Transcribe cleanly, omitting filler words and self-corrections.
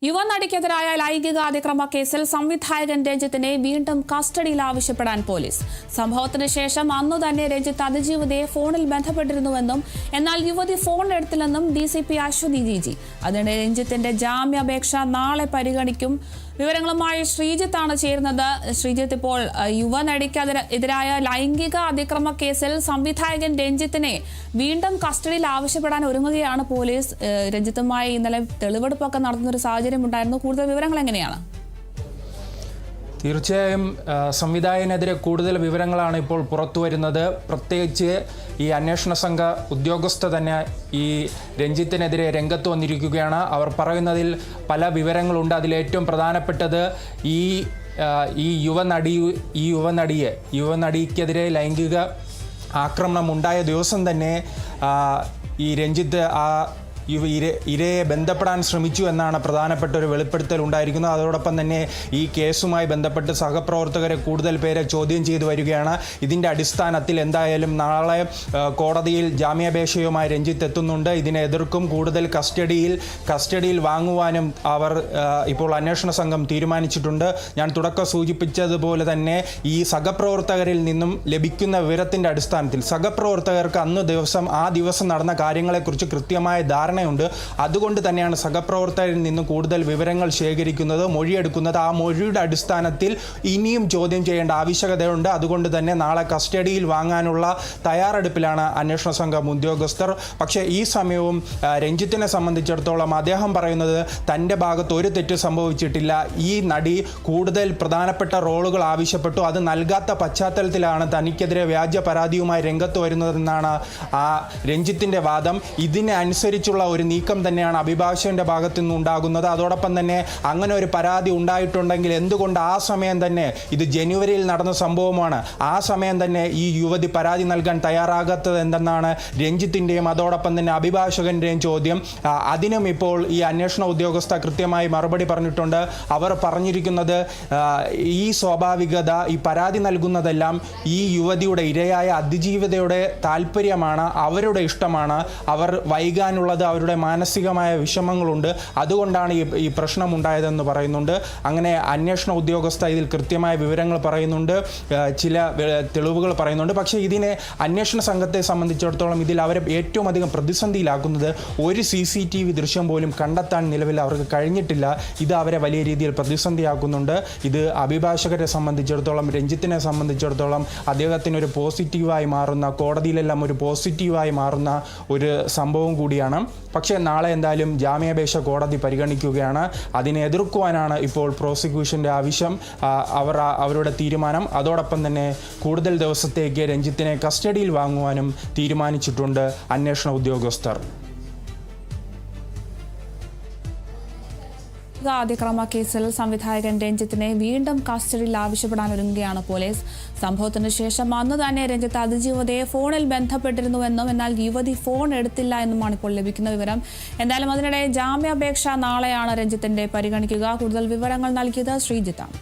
യുവനടിക്കെതിരായ ലൈംഗിക അതിക്രമ കേസിൽ സംവിധായകൻ രഞ്ജിത്തിനെ വീണ്ടും കസ്റ്റഡിയിൽ ആവശ്യപ്പെടാൻ പോലീസ്. സംഭവത്തിന് ശേഷം അന്നു തന്നെ രഞ്ജിത്ത് അതിജീവിതയെ ഫോണിൽ ബന്ധപ്പെട്ടിരുന്നുവെന്നും എന്നാൽ യുവതി ഫോൺ എടുത്തില്ലെന്നും DCP അശ്വതി GG. അതിനിടെ രഞ്ജിത്തിന്റെ ജാമ്യാപേക്ഷ നാളെ പരിഗണിക്കും. വിവരങ്ങളുമായി ശ്രീജിത്താണ് ചേരുന്നത്. ശ്രീജിത്ത്, ഇപ്പോൾ യുവനടിക്കെതിരായ ലൈംഗിക അതിക്രമ കേസിൽ സംവിധായകൻ രഞ്ജിത്തിനെ വീണ്ടും കസ്റ്റഡിയിൽ ആവശ്യപ്പെടാൻ ഒരുങ്ങുകയാണ് പോലീസ്. രഞ്ജിത്തുമായി ഇന്നലെ തെളിവെടുപ്പൊക്കെ നടത്തുന്നൊരു സാഹചര്യം ഉണ്ടായിരുന്നു. കൂടുതൽ വിവരങ്ങൾ എങ്ങനെയാണ്? തീർച്ചയായും സംവിധായകനെതിരെ കൂടുതൽ വിവരങ്ങളാണ് ഇപ്പോൾ പുറത്തു വരുന്നത്. പ്രത്യേകിച്ച് ഈ അന്വേഷണ സംഘ ഉദ്യോഗസ്ഥ തന്നെ ഈ രഞ്ജിത്തിനെതിരെ രംഗത്ത് വന്നിരിക്കുകയാണ്. അവർ പറയുന്നതിൽ പല വിവരങ്ങളുണ്ട്. അതിലേറ്റവും പ്രധാനപ്പെട്ടത് ഈ യുവനടിക്കെതിരെ ലൈംഗിക ആക്രമണം ഉണ്ടായ ദിവസം തന്നെ ഈ രഞ്ജിത്ത് ഇരയെ ബന്ധപ്പെടാൻ ശ്രമിച്ചു എന്നാണ് പ്രധാനപ്പെട്ട ഒരു വെളിപ്പെടുത്തൽ ഉണ്ടായിരിക്കുന്നത്. അതോടൊപ്പം തന്നെ ഈ കേസുമായി ബന്ധപ്പെട്ട് സഹപ്രവർത്തകരെ കൂടുതൽ പേരെ ചോദ്യം ചെയ്തു വരികയാണ്. ഇതിൻ്റെ അടിസ്ഥാനത്തിൽ എന്തായാലും നാളെ കോടതിയിൽ ജാമ്യാപേക്ഷയുമായി രഞ്ജിത്ത് എത്തുന്നുണ്ട്. ഇതിനെ എതിർക്കും. കൂടുതൽ കസ്റ്റഡിയിൽ വാങ്ങുവാനും അവർ ഇപ്പോൾ അന്വേഷണ സംഘം തീരുമാനിച്ചിട്ടുണ്ട്. ഞാൻ തുടക്കം സൂചിപ്പിച്ചതുപോലെ തന്നെ ഈ സഹപ്രവർത്തകരിൽ നിന്നും ലഭിക്കുന്ന വിവരത്തിൻ്റെ അടിസ്ഥാനത്തിൽ സഹപ്രവർത്തകർക്ക് ആ ദിവസം നടന്ന കാര്യങ്ങളെക്കുറിച്ച് കൃത്യമായ ധാരണയുണ്ട്. അതുകൊണ്ട് തന്നെയാണ് സഹപ്രവർത്തകരിൽ നിന്ന് കൂടുതൽ വിവരങ്ങൾ ശേഖരിക്കുന്നത്, മൊഴിയെടുക്കുന്നത്. ആ മൊഴിയുടെ അടിസ്ഥാനത്തിൽ ഇനിയും ചോദ്യം ചെയ്യേണ്ട ആവശ്യകതയുണ്ട്. അതുകൊണ്ട് തന്നെ നാളെ കസ്റ്റഡിയിൽ വാങ്ങാനുള്ള തയ്യാറെടുപ്പിലാണ് അന്വേഷണ സംഘം ഉദ്യോഗസ്ഥർ. പക്ഷേ ഈ സമയവും രഞ്ജിത്തിനെ സംബന്ധിച്ചിടത്തോളം അദ്ദേഹം പറയുന്നത് തൻ്റെ ഭാഗത്ത് ഒരു തെറ്റ് സംഭവിച്ചിട്ടില്ല. ഈ നടി കൂടുതൽ പ്രധാനപ്പെട്ട റോളുകൾ ആവശ്യപ്പെട്ടു. അത് നൽകാത്ത പശ്ചാത്തലത്തിലാണ് തനിക്കെതിരെ വ്യാജ പരാതിയുമായി രംഗത്ത് വരുന്നതെന്നാണ് രഞ്ജിത്തിൻ്റെ വാദം. ഇതിനെ അനുസരിച്ചുള്ള ഒരു നീക്കം തന്നെയാണ് അഭിഭാഷകന്റെ ഭാഗത്തു നിന്നുണ്ടാകുന്നത്. അതോടൊപ്പം തന്നെ അങ്ങനെ ഒരു പരാതി ഉണ്ടായിട്ടുണ്ടെങ്കിൽ എന്തുകൊണ്ട് ആ സമയം തന്നെ, ഇത് ജനുവരിയിൽ നടന്ന സംഭവമാണ്, ആ സമയം തന്നെ ഈ യുവതി പരാതി നൽകാൻ തയ്യാറാകാത്തത് എന്തെന്നാണ് രഞ്ജിത്തിൻ്റെയും അതോടൊപ്പം തന്നെ അഭിഭാഷകന്റെയും ചോദ്യം. അതിനും ഇപ്പോൾ ഈ അന്വേഷണ ഉദ്യോഗസ്ഥ കൃത്യമായി മറുപടി പറഞ്ഞിട്ടുണ്ട്. അവർ പറഞ്ഞിരിക്കുന്നത് ഈ സ്വാഭാവികത, ഈ പരാതി നൽകുന്നതെല്ലാം ഈ യുവതിയുടെ ഇരയായ അതിജീവിതയുടെ താല്പര്യമാണ്, അവരുടെ ഇഷ്ടമാണ്. അവർ വൈകാനുള്ളത് അവരുടെ മാനസികമായ വിഷമങ്ങളുണ്ട്. അതുകൊണ്ടാണ് ഈ പ്രശ്നം ഉണ്ടായതെന്ന് പറയുന്നുണ്ട്. അങ്ങനെ അന്വേഷണ ഉദ്യോഗസ്ഥ ഇതിൽ കൃത്യമായ വിവരങ്ങൾ പറയുന്നുണ്ട്, ചില തെളിവുകൾ പറയുന്നുണ്ട്. പക്ഷേ ഇതിനെ അന്വേഷണ സംഘത്തെ സംബന്ധിച്ചിടത്തോളം ഇതിൽ അവരെ ഏറ്റവും അധികം പ്രതിസന്ധിയിലാക്കുന്നത് ഒരു CCTV ദൃശ്യം പോലും കണ്ടെത്താൻ നിലവിൽ അവർക്ക് കഴിഞ്ഞിട്ടില്ല. ഇത് അവരെ വലിയ രീതിയിൽ പ്രതിസന്ധിയാക്കുന്നുണ്ട്. ഇത് അഭിഭാഷകരെ സംബന്ധിച്ചിടത്തോളം, രഞ്ജിത്തിനെ സംബന്ധിച്ചിടത്തോളം അദ്ദേഹത്തിനൊരു പോസിറ്റീവായി മാറുന്ന, കോടതിയിലെല്ലാം ഒരു പോസിറ്റീവായി മാറുന്ന ഒരു സംഭവം കൂടിയാണ്. പക്ഷേ നാളെ എന്തായാലും ജാമ്യാപേക്ഷ കോടതി പരിഗണിക്കുകയാണ്. അതിനെ എതിർക്കുവാനാണ് ഇപ്പോൾ പ്രോസിക്യൂഷൻ്റെ ആവശ്യം, അവരുടെ തീരുമാനം. അതോടൊപ്പം തന്നെ കൂടുതൽ ദിവസത്തേക്ക് രഞ്ജിത്തിനെ കസ്റ്റഡിയിൽ വാങ്ങുവാനും തീരുമാനിച്ചിട്ടുണ്ട് അന്വേഷണ ഉദ്യോഗസ്ഥർ. അതിക്രമ കേസിൽ സംവിധായകൻ രഞ്ജിത്തിനെ വീണ്ടും കസ്റ്റഡിയിൽ ആവശ്യപ്പെടാൻ ഒരുങ്ങുകയാണ് പോലീസ്. സംഭവത്തിന് ശേഷം അന്ന് തന്നെ രഞ്ജിത്ത് അതിജീവിതയെ ഫോണിൽ ബന്ധപ്പെട്ടിരുന്നുവെന്നും എന്നാൽ യുവതി ഫോൺ എടുത്തില്ല എന്നുമാണ് ഇപ്പോൾ ലഭിക്കുന്ന വിവരം. എന്തായാലും അതിനിടെ ജാമ്യാപേക്ഷ നാളെയാണ് രഞ്ജിത്തിന്റെ പരിഗണിക്കുക. കൂടുതൽ വിവരങ്ങൾ നൽകിയത് ശ്രീജിത്താണ്.